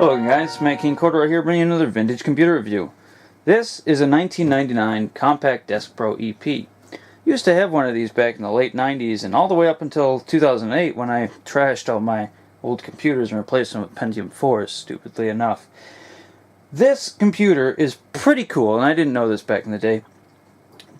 Hello guys, Matt King Corduroy here bringing another vintage computer review. This is a 1999 Compaq Deskpro EP. Used to have one of these back in the late 90s and all the way up until 2008 when I trashed all my old computers and replaced them with Pentium 4s, stupidly enough. This computer is pretty cool, and I didn't know this back in the day,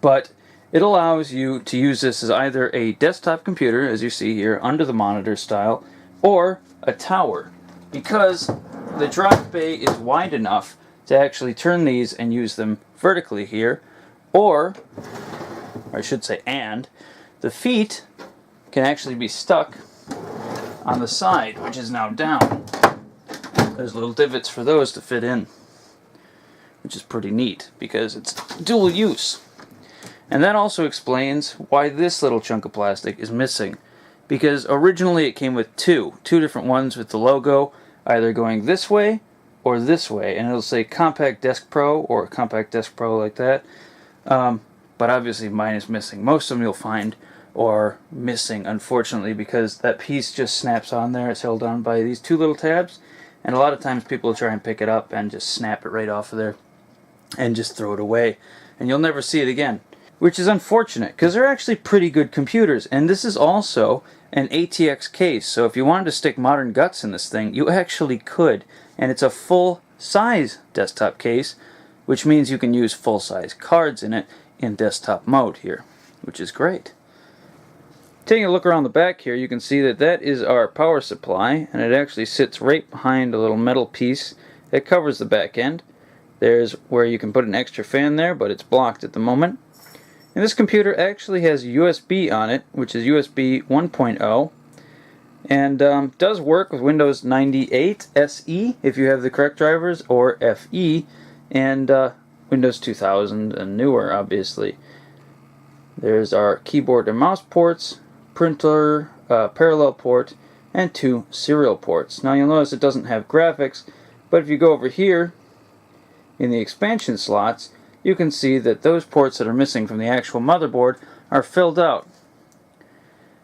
but it allows you to use this as either a desktop computer, as you see here, under the monitor style, or a tower, because the drop bay is wide enough to actually turn these and use them vertically here, or I should say the feet can actually be stuck on the side, which is now down. There's little divots for those to fit in, which is pretty neat because it's dual use. And that also explains why this little chunk of plastic is missing, because originally it came with two different ones with the logo either going this way or this way, and it'll say Compaq Deskpro or Compaq Deskpro like that. But obviously mine is missing. Most of them you'll find are missing, unfortunately, because that piece just snaps on there. It's held on by these two little tabs, and a lot of times people will try and pick it up and just snap it right off of there and just throw it away, and you'll never see it again, which is unfortunate because they're actually pretty good computers. And this is also an ATX case, so if you wanted to stick modern guts in this thing, you actually could. And it's a full-size desktop case, which means you can use full-size cards in it in desktop mode here, which is great. Taking a look around the back here, you can see that that is our power supply, and it actually sits right behind a little metal piece that covers the back end. There's where you can put an extra fan there, but it's blocked at the moment. And this computer actually has USB on it, which is USB 1.0, and does work with Windows 98 SE if you have the correct drivers, or FE, and Windows 2000 and newer, obviously. There's our keyboard and mouse ports, printer, parallel port, and 2 serial ports. Now you'll notice it doesn't have graphics, but if you go over here in the expansion slots, you can see that those ports that are missing from the actual motherboard are filled out.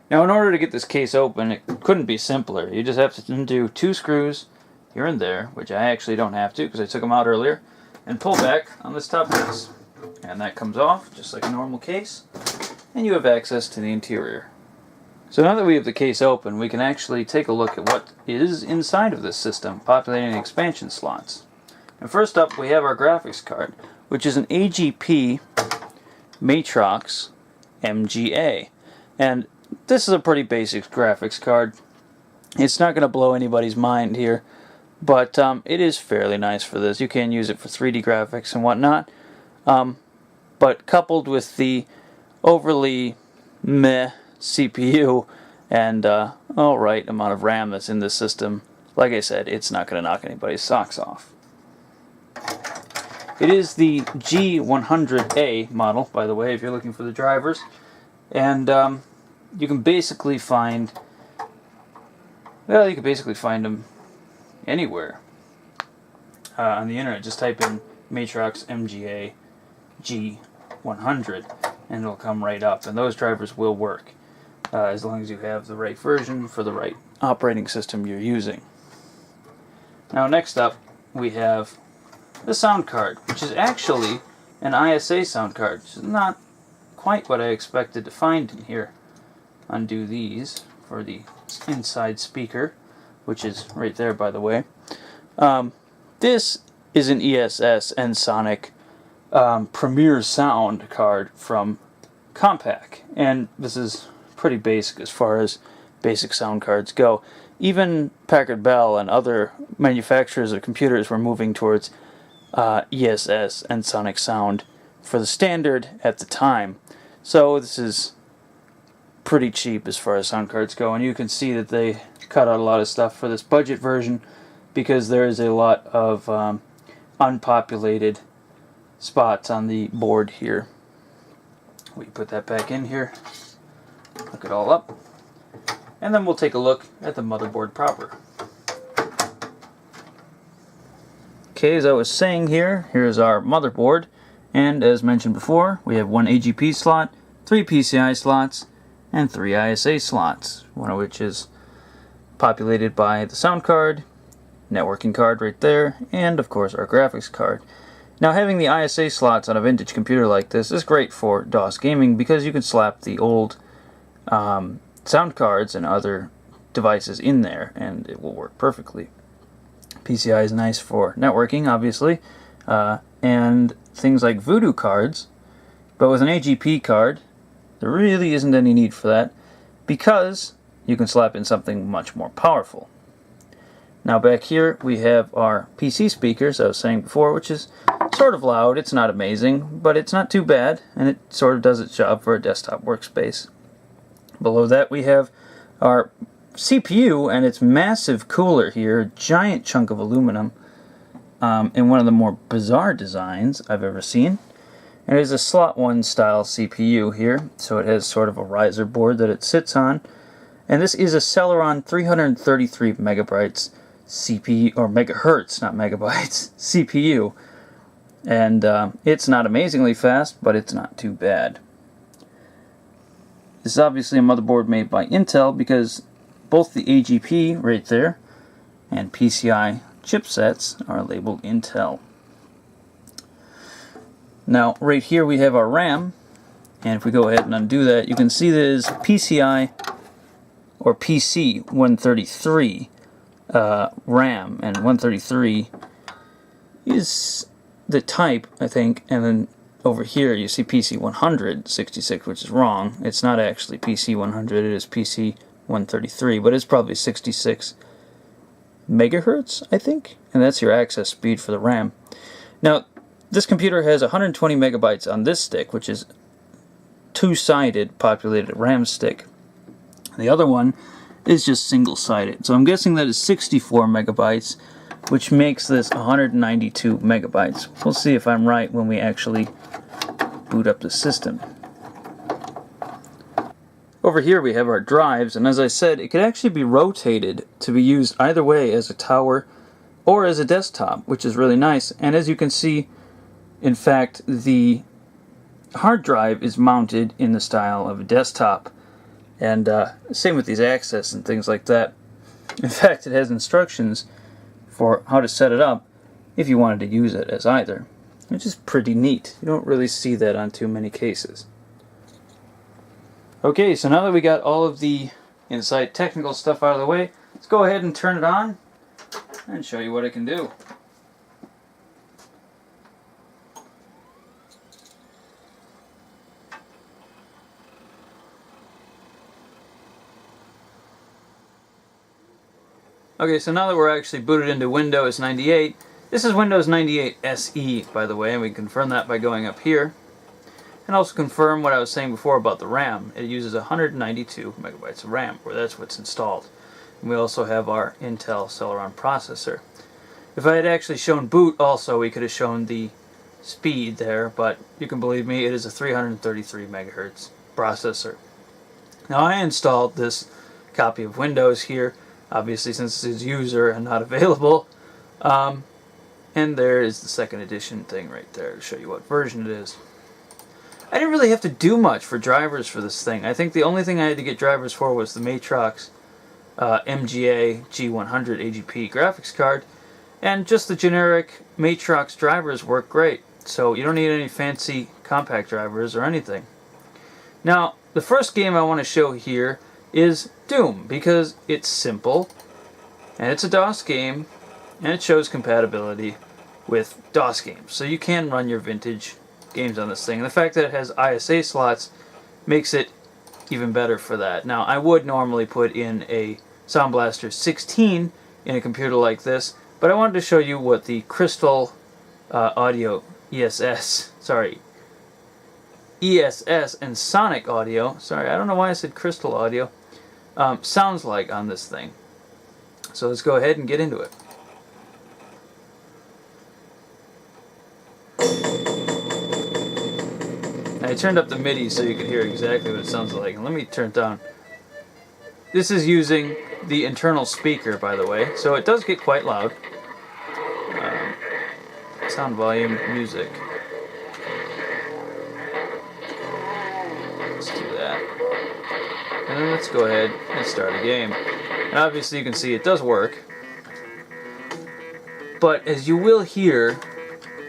Now in order to get this case open, it couldn't be simpler. You just have to undo 2 screws here and there, which I actually don't have to because I took them out earlier, and pull back on this top piece. And that comes off just like a normal case, and you have access to the interior. So now that we have the case open, we can actually take a look at what is inside of this system, populating the expansion slots. And first up, we have our graphics card, which is an AGP Matrox MGA. And this is a pretty basic graphics card. It's not going to blow anybody's mind here, but it is fairly nice for this. You can use it for 3D graphics and whatnot, but coupled with the overly meh CPU and alright amount of RAM that's in this system, like I said, it's not going to knock anybody's socks off. It is the G100A model, by the way, if you're looking for the drivers, and you can basically find, well, you can basically find them anywhere on the internet. Just type in Matrox MGA G100 and it'll come right up, and those drivers will work as long as you have the right version for the right operating system you're using. Now next up we have the sound card, which is actually an ISA sound card, which is not quite what I expected to find in here. Undo these for the inside speaker, which is right there, by the way. This is an ESS and Sonic Premier Sound card from Compaq, and this is pretty basic as far as basic sound cards go. Even Packard Bell and other manufacturers of computers were moving towards ESS and Sonic sound for the standard at the time. So this is pretty cheap as far as sound cards go, and you can see that they cut out a lot of stuff for this budget version because there is a lot of unpopulated spots on the board here. We put that back in here, hook it all up, and then we'll take a look at the motherboard proper. Okay, as I was saying here's our motherboard, and as mentioned before, we have 1 AGP slot, 3 PCI slots, and 3 ISA slots, one of which is populated by the sound card, networking card right there, and of course our graphics card. Now, having the ISA slots on a vintage computer like this is great for DOS gaming because you can slap the old sound cards and other devices in there and it will work perfectly. PCI is nice for networking, obviously, and things like Voodoo cards, but with an AGP card, there really isn't any need for that because you can slap in something much more powerful. Now back here we have our PC speakers, I was saying before, which is sort of loud. It's not amazing, but it's not too bad, and it sort of does its job for a desktop workspace. Below that we have our CPU and its massive cooler here, a giant chunk of aluminum, in one of the more bizarre designs I've ever seen. And it is a slot 1 style CPU here, so it has sort of a riser board that it sits on. And this is a Celeron 333 megabytes CPU, or megahertz, not megabytes, CPU. And it's not amazingly fast, but it's not too bad. This is obviously a motherboard made by Intel because both the AGP right there and PCI chipsets are labeled Intel. Now right here we have our RAM, and if we go ahead and undo that, you can see that it is PCI or PC 133 RAM, and 133 is the type, I think, and then over here you see PC 166, which is wrong. It's not actually PC 100, it is PC 133, but it's probably 66 megahertz, I think, and that's your access speed for the RAM. Now, this computer has 120 megabytes on this stick, which is two-sided populated RAM stick. The other one is just single-sided, so I'm guessing that is 64 megabytes, which makes this 192 megabytes. We'll see if I'm right when we actually boot up the system. Over here we have our drives, and as I said, it could actually be rotated to be used either way as a tower or as a desktop, which is really nice. And as you can see, in fact, the hard drive is mounted in the style of a desktop, and same with these access and things like that. In fact, it has instructions for how to set it up if you wanted to use it as either, which is pretty neat. You don't really see that on too many cases. Okay, so now that we got all of the inside technical stuff out of the way, let's go ahead and turn it on and show you what it can do. Okay, so now that we're actually booted into Windows 98, this is Windows 98 SE, by the way, and we can confirm that by going up here. And also confirm what I was saying before about the RAM. It uses 192 megabytes of RAM, or that's what's installed. And we also have our Intel Celeron processor. If I had actually shown boot also, we could have shown the speed there, but you can believe me, it is a 333 megahertz processor. Now I installed this copy of Windows here, obviously since it's user and not available. And there is the second edition thing right there to show you what version it is. I didn't really have to do much for drivers for this thing. I think the only thing I had to get drivers for was the Matrox MGA G100 AGP graphics card, and just the generic Matrox drivers work great, so you don't need any fancy Compaq drivers or anything. Now, the first game I want to show here is Doom, because it's simple, and it's a DOS game, and it shows compatibility with DOS games, so you can run your vintage games on this thing. And the fact that it has ISA slots makes it even better for that. Now, I would normally put in a Sound Blaster 16 in a computer like this, but I wanted to show you what the Crystal Audio ESS and Sonic Audio, sorry, I don't know why I said Crystal Audio, sounds like on this thing. So let's go ahead and get into it. I turned up the MIDI so you could hear exactly what it sounds like. And let me turn it down. This is using the internal speaker, by the way, so it does get quite loud. Sound volume, music. Let's do that. And then let's go ahead and start a game. And obviously you can see it does work. But as you will hear,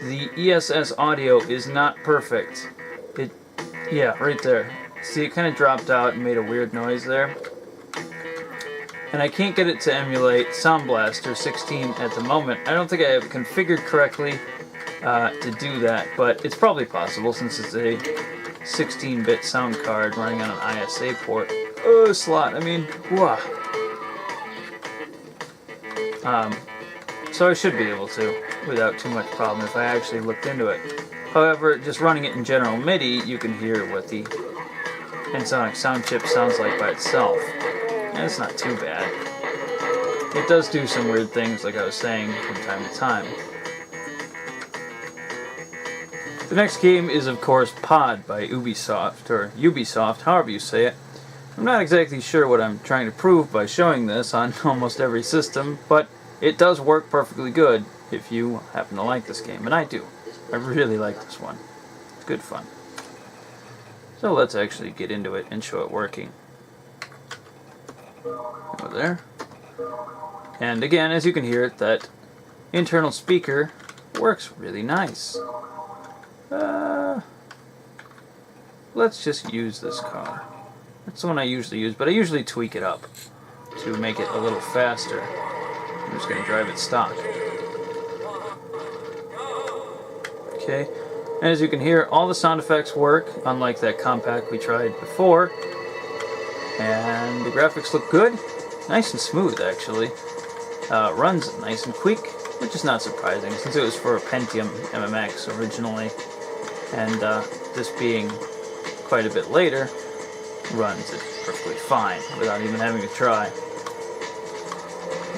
the ESS audio is not perfect. Yeah, right there. See, it kind of dropped out and made a weird noise there. And I can't get it to emulate Sound Blaster 16 at the moment. I don't think I have it configured correctly to do that, but it's probably possible since it's a 16-bit sound card running on an ISA port. Oh, slot, I mean, whoa. So I should be able to, without too much problem if I actually looked into it. However, just running it in general MIDI, you can hear what the Ensoniq sound chip sounds like by itself. And it's not too bad. It does do some weird things, like I was saying, from time to time. The next game is, of course, Pod by Ubisoft, or Ubisoft, however you say it. I'm not exactly sure what I'm trying to prove by showing this on almost every system, but it does work perfectly good if you happen to like this game, and I do. I really like this one. It's good fun. So let's actually get into it and show it working. Over there. And again, as you can hear, that internal speaker works really nice. Let's just use this car. That's the one I usually use, but I usually tweak it up to make it a little faster. I'm just going to drive it stock. Okay, and as you can hear, all the sound effects work, unlike that Compaq we tried before. And the graphics look good. Nice and smooth, actually. Runs nice and quick, which is not surprising, since it was for a Pentium MMX originally. And this being quite a bit later, runs it perfectly fine, without even having to try.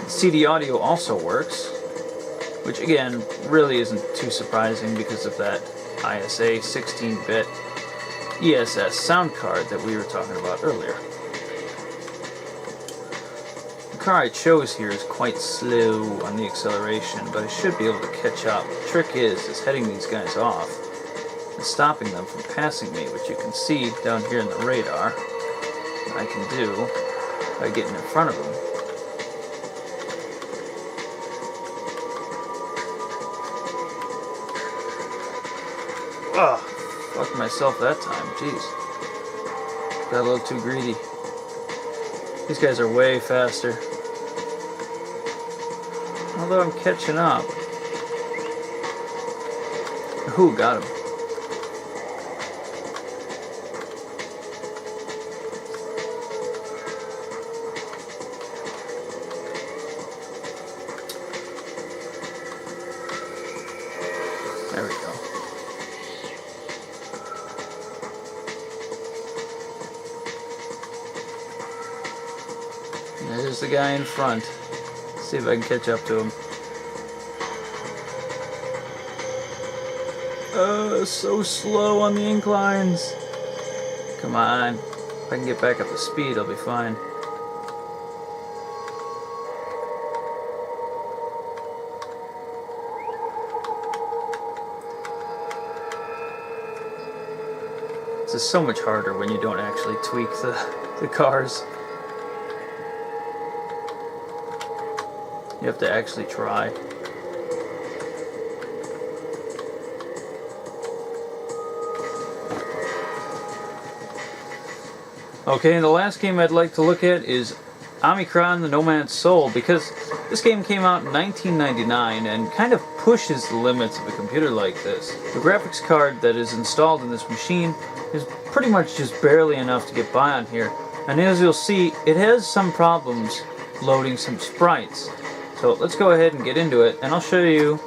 CD audio also works, which again really isn't too surprising because of that ISA 16-bit ESS sound card that we were talking about earlier. The car I chose here is quite slow on the acceleration, but I should be able to catch up. The trick is heading these guys off and stopping them from passing me, which you can see down here in the radar that I can do by getting in front of them. Ugh, fucked myself that time, jeez. Got a little too greedy. These guys are way faster. Although I'm catching up. Ooh, got him. There we go. There's the guy in front. Let's see if I can catch up to him. So slow on the inclines. Come on. If I can get back up to speed, I'll be fine. This is so much harder when you don't actually tweak the cars. You have to actually try. Okay, and the last game I'd like to look at is Omicron, the Nomad Soul, because this game came out in 1999 and kind of pushes the limits of a computer like this. The graphics card that is installed in this machine is pretty much just barely enough to get by on here, and as you'll see, it has some problems loading some sprites. So let's go ahead and get into it, and I'll show you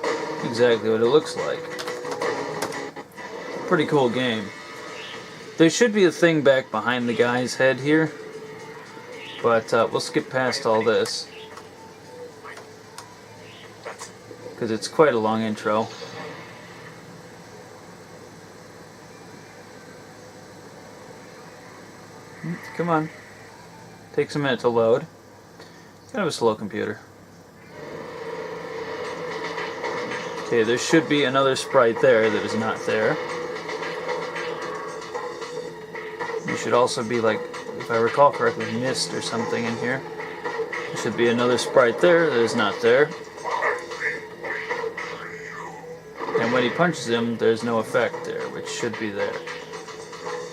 exactly what it looks like. It's a pretty cool game. There should be a thing back behind the guy's head here, but we'll skip past all this because it's quite a long intro. Come on. Takes a minute to load. Kind of a slow computer. Okay, there should be another sprite there that is not there. There should also be, like, if I recall correctly, mist or something in here. There should be another sprite there that is not there. when he punches him, there's no effect there, which should be there.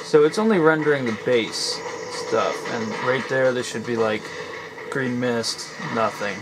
So it's only rendering the base stuff, and right there should be like green mist, nothing.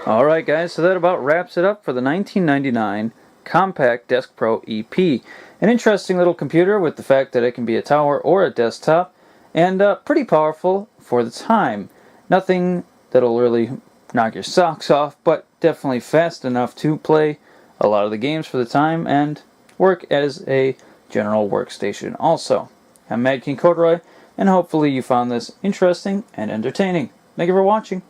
Alright guys, so that about wraps it up for the 1999 Compaq Deskpro EP. An interesting little computer with the fact that it can be a tower or a desktop, and pretty powerful for the time. Nothing that'll really knock your socks off, but definitely fast enough to play a lot of the games for the time and work as a general workstation also. I'm Mad King Corduroy, and hopefully you found this interesting and entertaining. Thank you for watching.